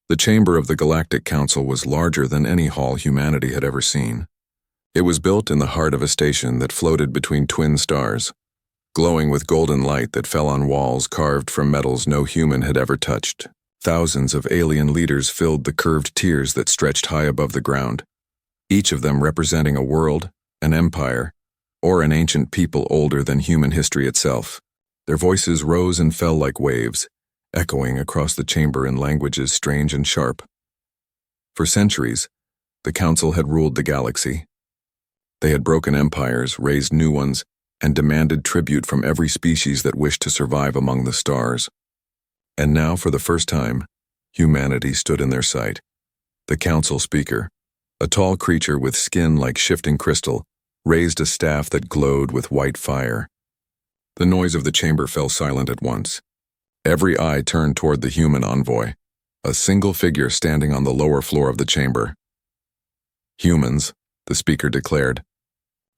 The chamber of the Galactic Council was larger than any hall humanity had ever seen. It was built in the heart of a station that floated between twin stars, glowing with golden light that fell on walls carved from metals no human had ever touched. Thousands of alien leaders filled the curved tiers that stretched high above the ground, each of them representing a world, an empire, or an ancient people older than human history itself. Their voices rose and fell like waves, echoing across the chamber in languages strange and sharp. For centuries, the Council had ruled the galaxy. They had broken empires, raised new ones, and demanded tribute from every species that wished to survive among the stars. And now, for the first time, humanity stood in their sight. The Council speaker, a tall creature with skin like shifting crystal, raised a staff that glowed with white fire. The noise of the chamber fell silent at once. Every eye turned toward the human envoy, a single figure standing on the lower floor of the chamber. "Humans," the speaker declared,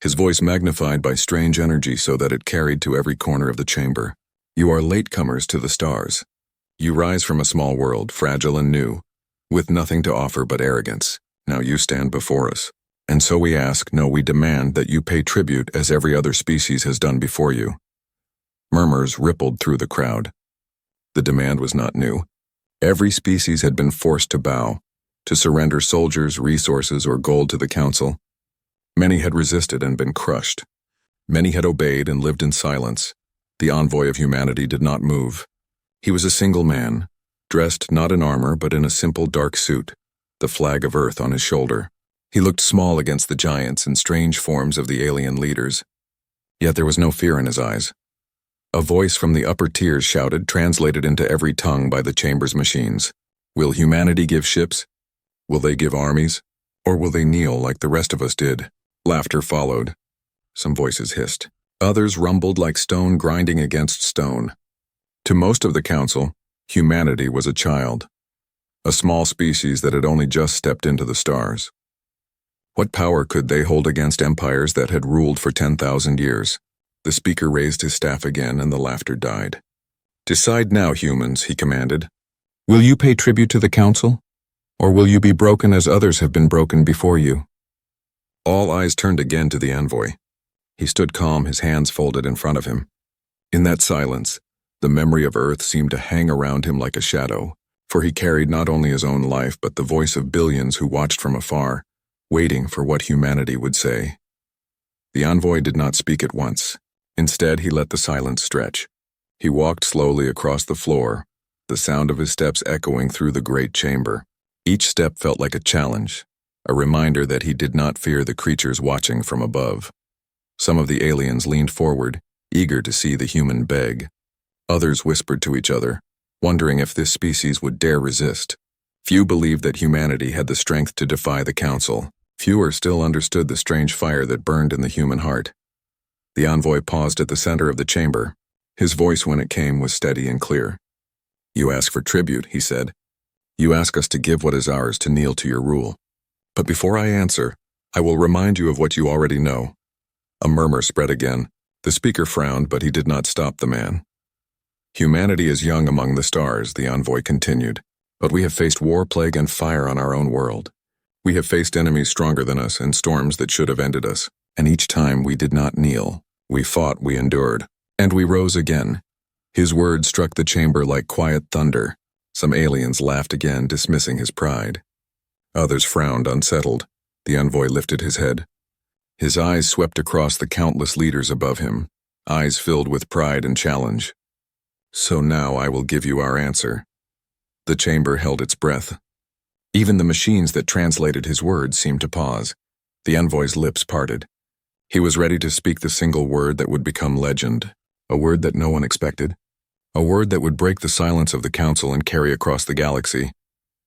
his voice magnified by strange energy so that it carried to every corner of the chamber. "You are latecomers to the stars. You rise from a small world, fragile and new, with nothing to offer but arrogance. Now you stand before us. And so we ask, no, we demand that you pay tribute as every other species has done before you." Murmurs rippled through the crowd. The demand was not new. Every species had been forced to bow, to surrender soldiers, resources, or gold to the Council. Many had resisted and been crushed. Many had obeyed and lived in silence. The envoy of humanity did not move. He was a single man, dressed not in armor but in a simple dark suit, the flag of Earth on his shoulder. He looked small against the giants and strange forms of the alien leaders. Yet there was no fear in his eyes. A voice from the upper tiers shouted, translated into every tongue by the chamber's machines. "Will humanity give ships? Will they give armies? Or will they kneel like the rest of us did?" Laughter followed. Some voices hissed. Others rumbled like stone grinding against stone. To most of the Council, humanity was a child, a small species that had only just stepped into the stars. What power could they hold against empires that had ruled for 10,000 years? The speaker raised his staff again and the laughter died. "Decide now, humans," he commanded. "Will you pay tribute to the Council? Or will you be broken as others have been broken before you?" All eyes turned again to the envoy. He stood calm, his hands folded in front of him. In that silence, the memory of Earth seemed to hang around him like a shadow, for he carried not only his own life but the voice of billions who watched from afar, waiting for what humanity would say. The envoy did not speak at once. Instead, he let the silence stretch. He walked slowly across the floor, the sound of his steps echoing through the great chamber. Each step felt like a challenge, a reminder that he did not fear the creatures watching from above. Some of the aliens leaned forward, eager to see the human beg. Others whispered to each other, wondering if this species would dare resist. Few believed that humanity had the strength to defy the Council. Fewer still understood the strange fire that burned in the human heart. The envoy paused at the center of the chamber. His voice, when it came, was steady and clear. "You ask for tribute," he said. "You ask us to give what is ours to kneel to your rule. But before I answer, I will remind you of what you already know." A murmur spread again. The speaker frowned, but he did not stop the man. "Humanity is young among the stars," the envoy continued, "but we have faced war, plague, and fire on our own world. We have faced enemies stronger than us and storms that should have ended us, and each time we did not kneel. We fought, we endured, and we rose again." His words struck the chamber like quiet thunder. Some aliens laughed again, dismissing his pride. Others frowned, unsettled. The envoy lifted his head. His eyes swept across the countless leaders above him, eyes filled with pride and challenge. "So now I will give you our answer." The chamber held its breath. Even the machines that translated his words seemed to pause. The envoy's lips parted. He was ready to speak the single word that would become legend, a word that no one expected, a word that would break the silence of the Council and carry across the galaxy.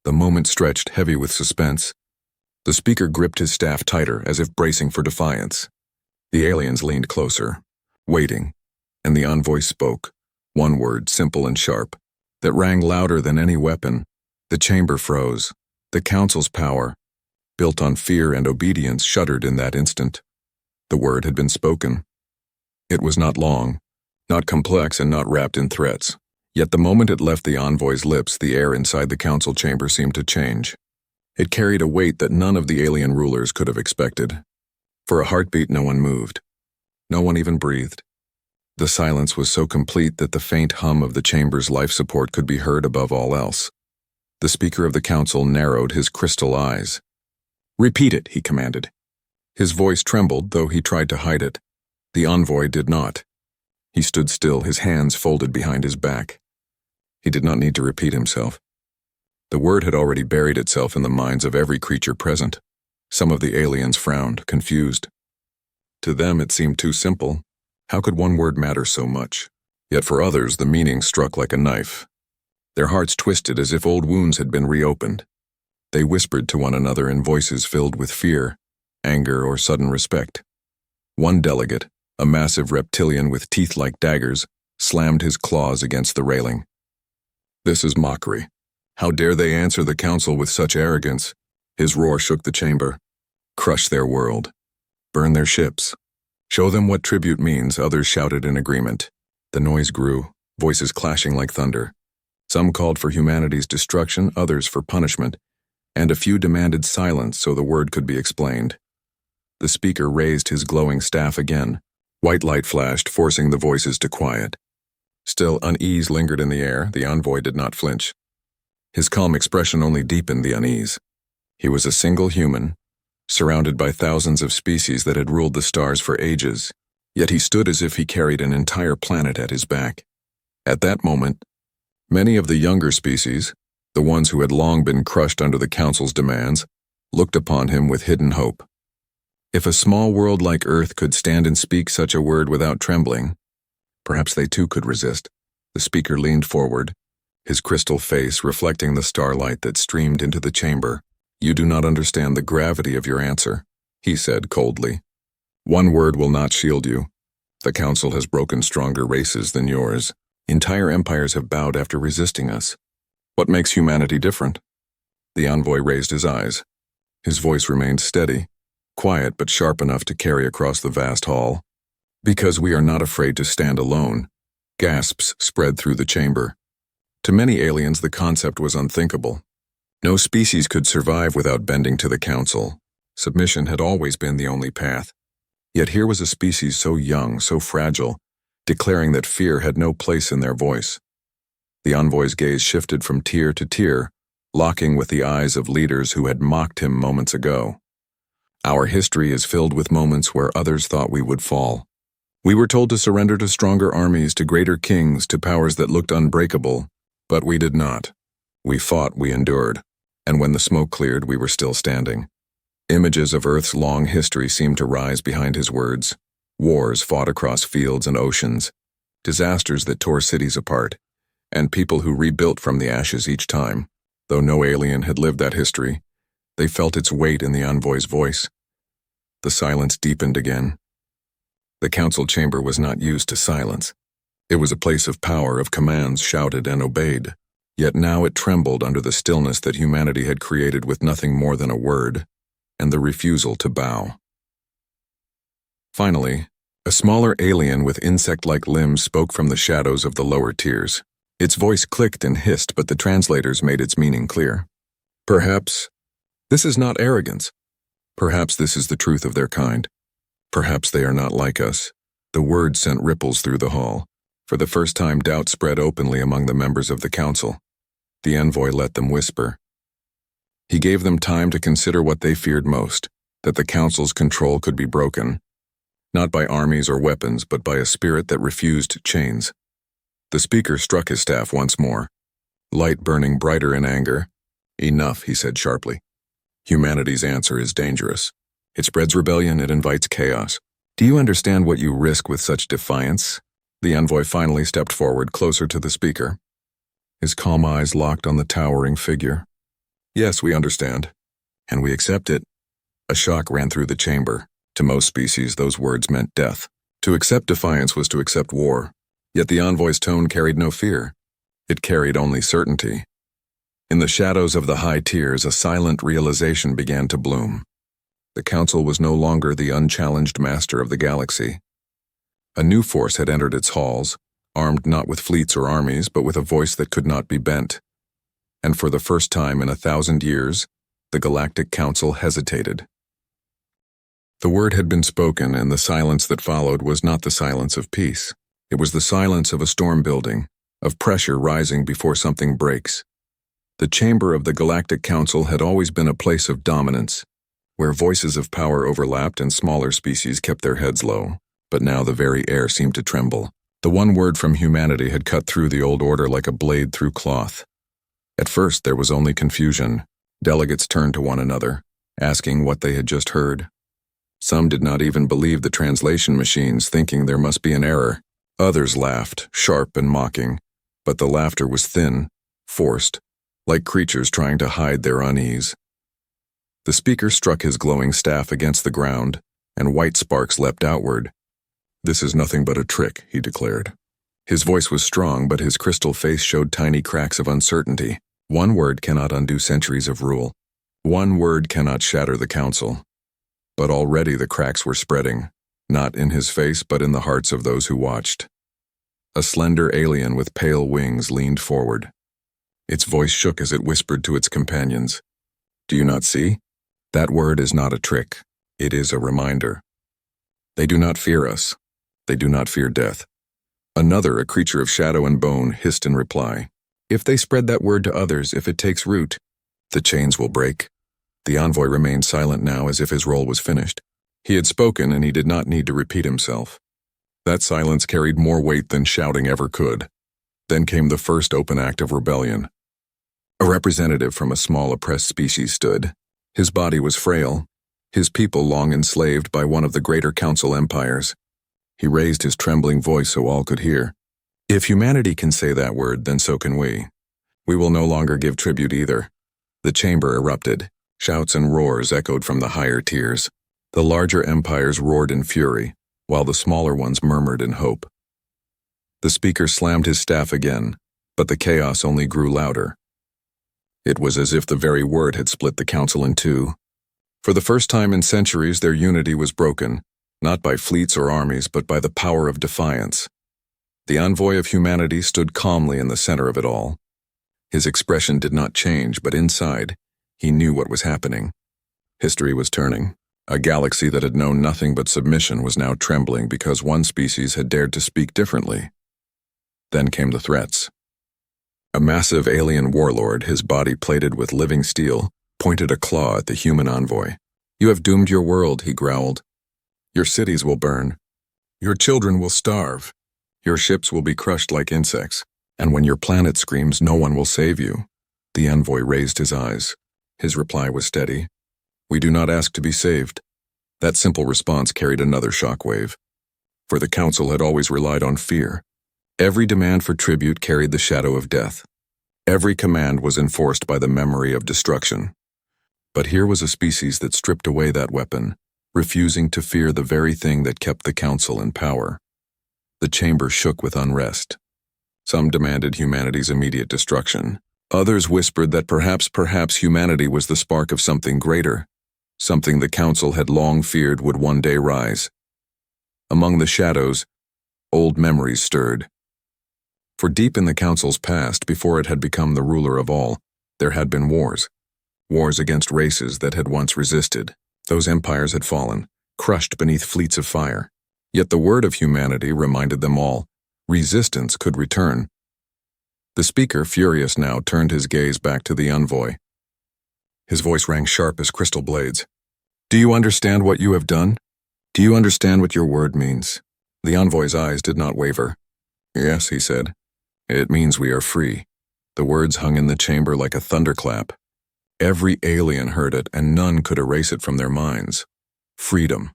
The moment stretched, heavy with suspense. The speaker gripped his staff tighter, as if bracing for defiance. The aliens leaned closer, waiting, and the envoy spoke, one word, simple and sharp, that rang louder than any weapon. The chamber froze. The Council's power, built on fear and obedience, shuddered in that instant. The word had been spoken. It was not long, not complex, and not wrapped in threats. Yet the moment it left the envoy's lips, the air inside the council chamber seemed to change. It carried a weight that none of the alien rulers could have expected. For a heartbeat, no one moved. No one even breathed. The silence was so complete that the faint hum of the chamber's life support could be heard above all else. The Speaker of the Council narrowed his crystal eyes. "Repeat it," he commanded. His voice trembled, though he tried to hide it. The envoy did not. He stood still, his hands folded behind his back. He did not need to repeat himself. The word had already buried itself in the minds of every creature present. Some of the aliens frowned, confused. To them it seemed too simple. How could one word matter so much? Yet for others the meaning struck like a knife. Their hearts twisted as if old wounds had been reopened. They whispered to one another in voices filled with fear, anger, or sudden respect. One delegate, a massive reptilian with teeth like daggers, slammed his claws against the railing. "This is mockery. How dare they answer the council with such arrogance?" His roar shook the chamber. "Crush their world. Burn their ships. Show them what tribute means," others shouted in agreement. The noise grew, voices clashing like thunder. Some called for humanity's destruction, others for punishment, and a few demanded silence so the word could be explained. The speaker raised his glowing staff again. White light flashed, forcing the voices to quiet. Still, unease lingered in the air. The envoy did not flinch. His calm expression only deepened the unease. He was a single human, surrounded by thousands of species that had ruled the stars for ages, yet he stood as if he carried an entire planet at his back. At that moment, many of the younger species, the ones who had long been crushed under the Council's demands, looked upon him with hidden hope. If a small world like Earth could stand and speak such a word without trembling, perhaps they too could resist. The speaker leaned forward, his crystal face reflecting the starlight that streamed into the chamber. "You do not understand the gravity of your answer," he said coldly. "One word will not shield you. The Council has broken stronger races than yours. Entire empires have bowed after resisting us. What makes humanity different?" The envoy raised his eyes. His voice remained steady, quiet but sharp enough to carry across the vast hall. "Because we are not afraid to stand alone." Gasps spread through the chamber. To many aliens, the concept was unthinkable. No species could survive without bending to the Council. Submission had always been the only path. Yet here was a species so young, so fragile, declaring that fear had no place in their voice. The envoy's gaze shifted from tier to tier, locking with the eyes of leaders who had mocked him moments ago. "Our history is filled with moments where others thought we would fall. We were told to surrender to stronger armies, to greater kings, to powers that looked unbreakable, but we did not. We fought, we endured, and when the smoke cleared, we were still standing." Images of Earth's long history seemed to rise behind his words. Wars fought across fields and oceans, disasters that tore cities apart, and people who rebuilt from the ashes each time. Though no alien had lived that history, they felt its weight in the envoy's voice. The silence deepened again. The council chamber was not used to silence. It was a place of power, of commands shouted and obeyed. Yet now it trembled under the stillness that humanity had created with nothing more than a word, and the refusal to bow. Finally, a smaller alien with insect-like limbs spoke from the shadows of the lower tiers. Its voice clicked and hissed, but the translators made its meaning clear. "Perhaps this is not arrogance. Perhaps this is the truth of their kind. Perhaps they are not like us." The words sent ripples through the hall. For the first time, doubt spread openly among the members of the council. The envoy let them whisper. He gave them time to consider what they feared most, that the council's control could be broken, not by armies or weapons, but by a spirit that refused chains. The speaker struck his staff once more, light burning brighter in anger. "Enough," he said sharply. "Humanity's answer is dangerous. It spreads rebellion, it invites chaos. Do you understand what you risk with such defiance?" The envoy finally stepped forward, closer to the speaker. His calm eyes locked on the towering figure. "Yes, we understand, and we accept it." A shock ran through the chamber. To most species, those words meant death. To accept defiance was to accept war. Yet the envoy's tone carried no fear. It carried only certainty. In the shadows of the high tiers, a silent realization began to bloom. The council was no longer the unchallenged master of the galaxy. A new force had entered its halls, armed not with fleets or armies, but with a voice that could not be bent. And for the first time in 1,000 years, the Galactic Council hesitated. The word had been spoken, and the silence that followed was not the silence of peace. It was the silence of a storm building, of pressure rising before something breaks. The chamber of the Galactic Council had always been a place of dominance, where voices of power overlapped and smaller species kept their heads low. But now the very air seemed to tremble. The one word from humanity had cut through the old order like a blade through cloth. At first there was only confusion. Delegates turned to one another, asking what they had just heard. Some did not even believe the translation machines, thinking there must be an error. Others laughed, sharp and mocking, but the laughter was thin, forced, like creatures trying to hide their unease. The speaker struck his glowing staff against the ground, and white sparks leapt outward. "This is nothing but a trick," he declared. His voice was strong, but his crystal face showed tiny cracks of uncertainty. One word cannot undo centuries of rule. One word cannot shatter the council. But already the cracks were spreading, not in his face but in the hearts of those who watched. A slender alien with pale wings leaned forward. Its voice shook as it whispered to its companions. "Do you not see? That word is not a trick. It is a reminder. They do not fear us. They do not fear death." Another, a creature of shadow and bone, hissed in reply. "If they spread that word to others, if it takes root, the chains will break." The envoy remained silent now, as if his role was finished. He had spoken, and he did not need to repeat himself. That silence carried more weight than shouting ever could. Then came the first open act of rebellion. A representative from a small oppressed species stood. His body was frail, his people long enslaved by one of the greater council empires. He raised his trembling voice so all could hear. "If humanity can say that word, then so can we. We will no longer give tribute either." The chamber erupted. Shouts and roars echoed from the higher tiers. The larger empires roared in fury, while the smaller ones murmured in hope. The speaker slammed his staff again, but the chaos only grew louder. It was as if the very word had split the council in two. For the first time in centuries, their unity was broken, not by fleets or armies, but by the power of defiance. The envoy of humanity stood calmly in the center of it all. His expression did not change, but inside, he knew what was happening. History was turning. A galaxy that had known nothing but submission was now trembling because one species had dared to speak differently. Then came the threats. A massive alien warlord, his body plated with living steel, pointed a claw at the human envoy. "You have doomed your world," he growled. "Your cities will burn. Your children will starve. Your ships will be crushed like insects. And when your planet screams, no one will save you." The envoy raised his eyes. His reply was steady. "We do not ask to be saved." That simple response carried another shockwave. For the council had always relied on fear. Every demand for tribute carried the shadow of death. Every command was enforced by the memory of destruction. But here was a species that stripped away that weapon, refusing to fear the very thing that kept the council in power. The chamber shook with unrest. Some demanded humanity's immediate destruction. Others whispered that perhaps humanity was the spark of something greater, something the council had long feared would one day rise. Among the shadows, old memories stirred. For deep in the council's past, before it had become the ruler of all, there had been wars. Wars against races that had once resisted. Those empires had fallen, crushed beneath fleets of fire. Yet the word of humanity reminded them all, resistance could return. The speaker, furious now, turned his gaze back to the envoy. His voice rang sharp as crystal blades. "Do you understand what you have done? Do you understand what your word means?" The envoy's eyes did not waver. "Yes," he said. "It means we are free." The words hung in the chamber like a thunderclap. Every alien heard it, and none could erase it from their minds. Freedom.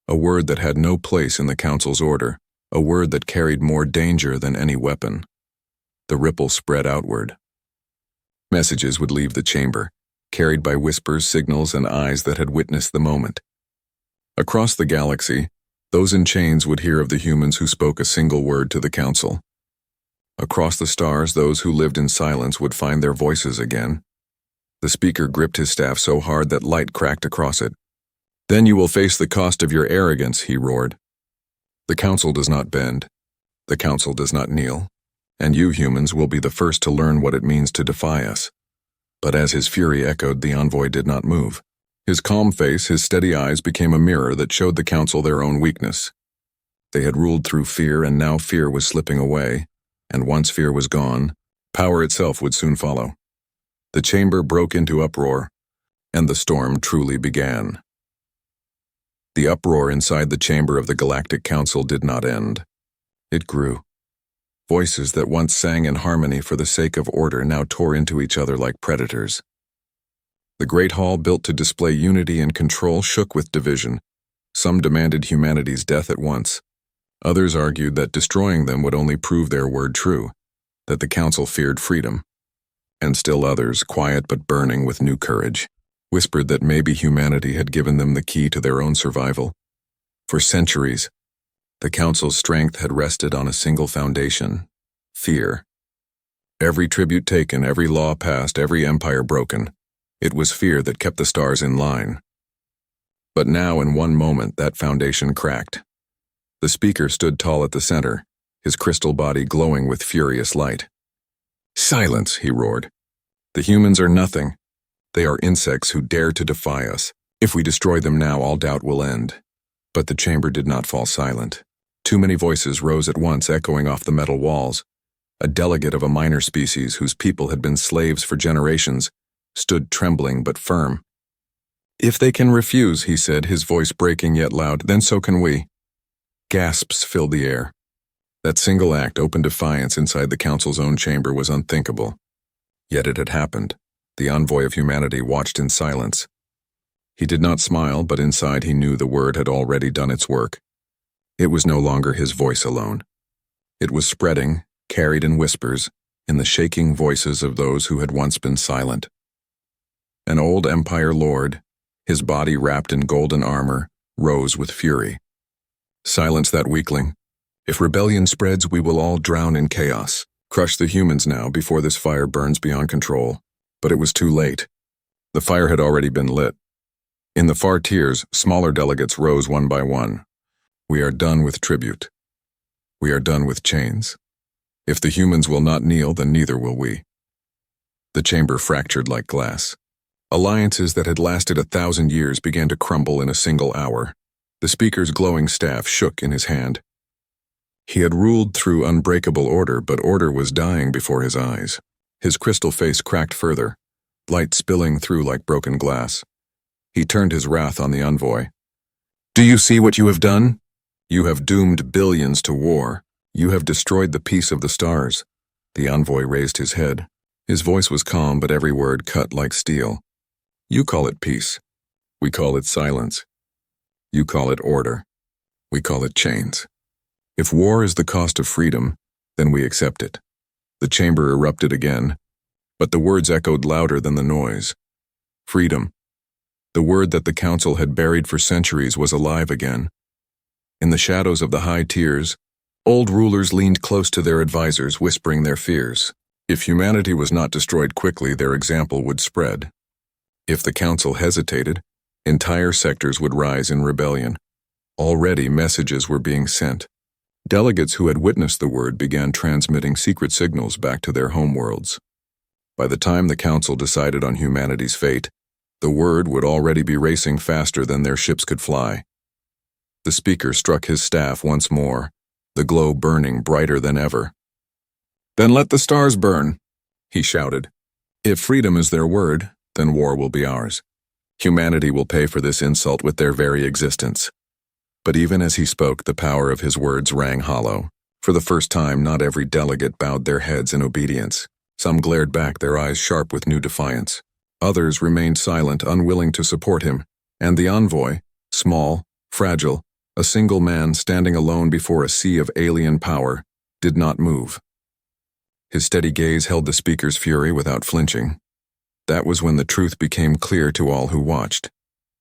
A word that had no place in the council's order. A word that carried more danger than any weapon. The ripple spread outward. Messages would leave the chamber, carried by whispers, signals, and eyes that had witnessed the moment. Across the galaxy, those in chains would hear of the humans who spoke a single word to the council. Across the stars, those who lived in silence would find their voices again. The speaker gripped his staff so hard that light cracked across it. "Then you will face the cost of your arrogance," he roared. "The council does not bend. The council does not kneel, and you humans will be the first to learn what it means to defy us. But as his fury echoed, the envoy did not move. His calm face, his steady eyes became a mirror that showed the council their own weakness. They had ruled through fear, and now fear was slipping away, and once fear was gone, power itself would soon follow. The chamber broke into uproar, and the storm truly began. The uproar inside the chamber of the Galactic Council did not end. It grew. Voices that once sang in harmony for the sake of order now tore into each other like predators. The great hall, built to display unity and control, shook with division. Some demanded humanity's death at once. Others argued that destroying them would only prove their word true, that the council feared freedom. And still others, quiet but burning with new courage, whispered that maybe humanity had given them the key to their own survival. For centuries, the council's strength had rested on a single foundation: fear. Every tribute taken, every law passed, every empire broken, it was fear that kept the stars in line. But now, in one moment, that foundation cracked. The speaker stood tall at the center, his crystal body glowing with furious light. "Silence," he roared. "The humans are nothing. They are insects who dare to defy us. If we destroy them now, all doubt will end." But the chamber did not fall silent. Too many voices rose at once, echoing off the metal walls. A delegate of a minor species whose people had been slaves for generations stood trembling but firm. "If they can refuse," he said, his voice breaking yet loud, "then so can we." Gasps filled the air. That single act, open defiance inside the council's own chamber, was unthinkable. Yet it had happened. The envoy of humanity watched in silence. He did not smile, but inside he knew the word had already done its work. It was no longer his voice alone. It was spreading, carried in whispers, in the shaking voices of those who had once been silent. An old empire lord, his body wrapped in golden armor, rose with fury. "Silence that weakling. If rebellion spreads, we will all drown in chaos. Crush the humans now before this fire burns beyond control." But it was too late. The fire had already been lit. In the far tiers, smaller delegates rose one by one. "We are done with tribute. We are done with chains. If the humans will not kneel, then neither will we." The chamber fractured like glass. Alliances that had lasted 1,000 years began to crumble in a single hour. The speaker's glowing staff shook in his hand. He had ruled through unbreakable order, but order was dying before his eyes. His crystal face cracked further, light spilling through like broken glass. He turned his wrath on the envoy. "Do you see what you have done? You have doomed billions to war. You have destroyed the peace of the stars." The envoy raised his head. His voice was calm, but every word cut like steel. "You call it peace. We call it silence. You call it order. We call it chains. If war is the cost of freedom, then we accept it." The chamber erupted again, but the words echoed louder than the noise. Freedom. The word that the council had buried for centuries was alive again. In the shadows of the high tiers, old rulers leaned close to their advisors, whispering their fears. If humanity was not destroyed quickly, their example would spread. If the council hesitated, entire sectors would rise in rebellion. Already messages were being sent. Delegates who had witnessed the word began transmitting secret signals back to their homeworlds. By the time the council decided on humanity's fate, the word would already be racing faster than their ships could fly. The speaker struck his staff once more, the glow burning brighter than ever. "Then let the stars burn," he shouted. "If freedom is their word, then war will be ours. Humanity will pay for this insult with their very existence." But even as he spoke, the power of his words rang hollow. For the first time, not every delegate bowed their heads in obedience. Some glared back, their eyes sharp with new defiance. Others remained silent, unwilling to support him. And the envoy, small, fragile, a single man standing alone before a sea of alien power, did not move. His steady gaze held the speaker's fury without flinching. That was when the truth became clear to all who watched.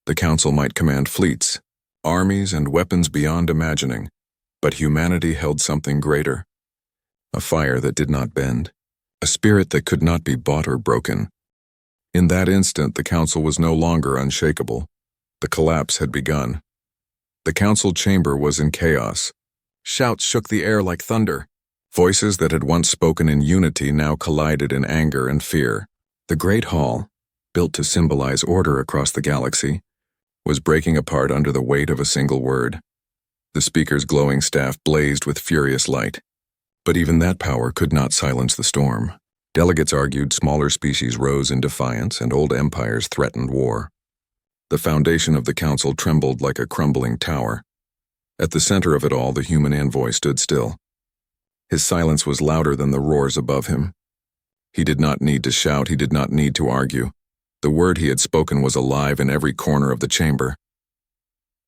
The council might command fleets, armies, and weapons beyond imagining, but humanity held something greater. A fire that did not bend, a spirit that could not be bought or broken. In that instant, the council was no longer unshakable. The collapse had begun. The council chamber was in chaos, Shouts shook the air like thunder. Voices that had once spoken in unity now collided in anger and fear. The great hall, built to symbolize order across the galaxy, was breaking apart under the weight of a single word. The speaker's glowing staff blazed with furious light. But even that power could not silence the storm. Delegates argued smaller species rose in defiance and old empires threatened war. The foundation of the council trembled like a crumbling tower. At the center of it all, the human envoy stood still. His silence was louder than the roars above him. He did not need to shout, he did not need to argue. The word he had spoken was alive in every corner of the chamber.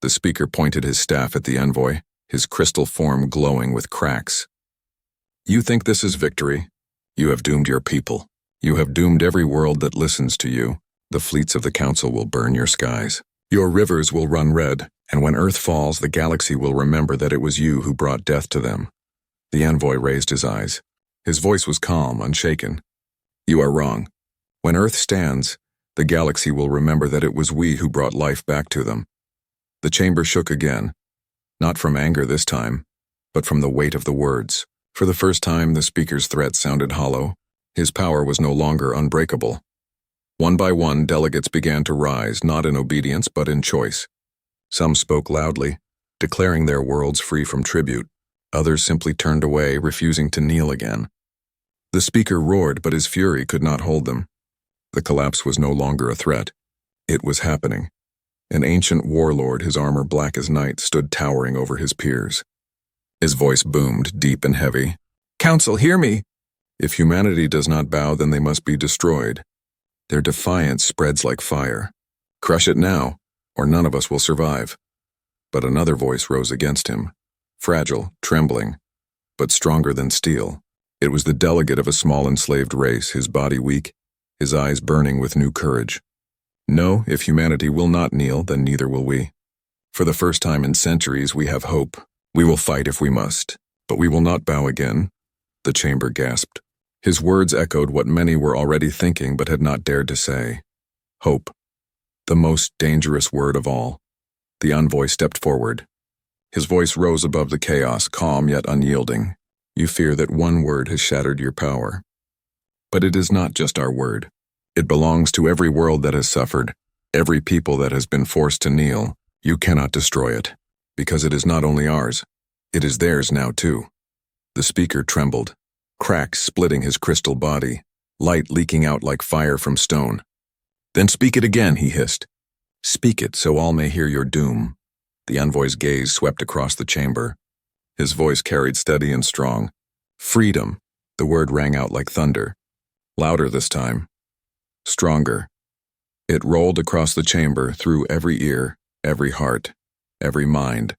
The speaker pointed his staff at the envoy, his crystal form glowing with cracks. You think this is victory? You have doomed your people. You have doomed every world that listens to you. The fleets of the council will burn your skies. Your rivers will run red, and when Earth falls, the galaxy will remember that it was you who brought death to them. The envoy raised his eyes. His voice was calm, unshaken. You are wrong. When Earth stands, the galaxy will remember that it was we who brought life back to them. The chamber shook again, not from anger this time, but from the weight of the words. For the first time, the speaker's threat sounded hollow. His power was no longer unbreakable. One by one, delegates began to rise, not in obedience but in choice. Some spoke loudly, declaring their worlds free from tribute. Others simply turned away, refusing to kneel again. The speaker roared, but his fury could not hold them. The collapse was no longer a threat. It was happening. An ancient warlord, his armor black as night, stood towering over his peers. His voice boomed, deep and heavy. Council, hear me! If humanity does not bow, then they must be destroyed. Their defiance spreads like fire. Crush it now, or none of us will survive. But another voice rose against him, fragile, trembling, but stronger than steel. It was the delegate of a small enslaved race, his body weak, his eyes burning with new courage. No, if humanity will not kneel, then neither will we. For the first time in centuries, we have hope. We will fight if we must, but we will not bow again. The chamber gasped. His words echoed what many were already thinking but had not dared to say. Hope. The most dangerous word of all. The envoy stepped forward. His voice rose above the chaos, calm yet unyielding. You fear that one word has shattered your power. But it is not just our word. It belongs to every world that has suffered, every people that has been forced to kneel. You cannot destroy it, because it is not only ours, it is theirs now too. The speaker trembled, cracks splitting his crystal body, light leaking out like fire from stone. Then speak it again, he hissed. Speak it so all may hear your doom. The envoy's gaze swept across the chamber. His voice carried steady and strong. Freedom. The word rang out like thunder. Louder this time. Stronger. It rolled across the chamber, through every ear, every heart, every mind.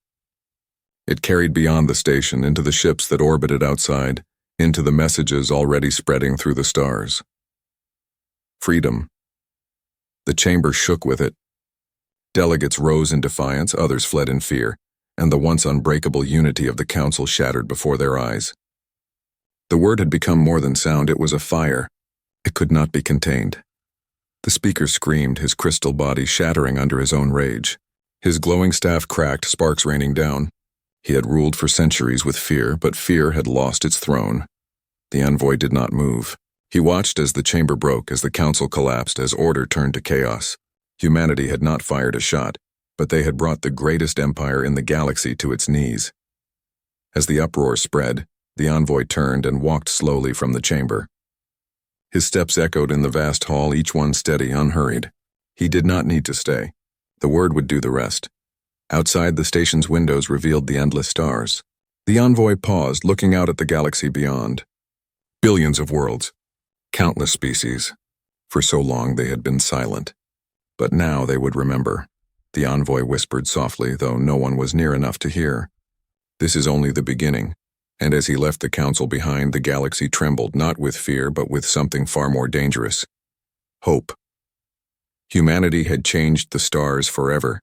It carried beyond the station, into the ships that orbited outside, into the messages already spreading through the stars. Freedom. The chamber shook with it. Delegates rose in defiance, others fled in fear, and the once unbreakable unity of the council shattered before their eyes. The word had become more than sound, it was a fire. It could not be contained. The speaker screamed, his crystal body shattering under his own rage. His glowing staff cracked, sparks raining down. He had ruled for centuries with fear, but fear had lost its throne. The envoy did not move. He watched as the chamber broke, as the council collapsed, as order turned to chaos. Humanity had not fired a shot, but they had brought the greatest empire in the galaxy to its knees. As the uproar spread, the envoy turned and walked slowly from the chamber. His steps echoed in the vast hall, each one steady, unhurried. He did not need to stay. The word would do the rest. Outside, the station's windows revealed the endless stars. The envoy paused, looking out at the galaxy beyond. Billions of worlds. Countless species. For so long they had been silent. But now they would remember. The envoy whispered softly, though no one was near enough to hear. This is only the beginning. And as he left the council behind, the galaxy trembled, not with fear, but with something far more dangerous. Hope. Humanity had changed the stars forever.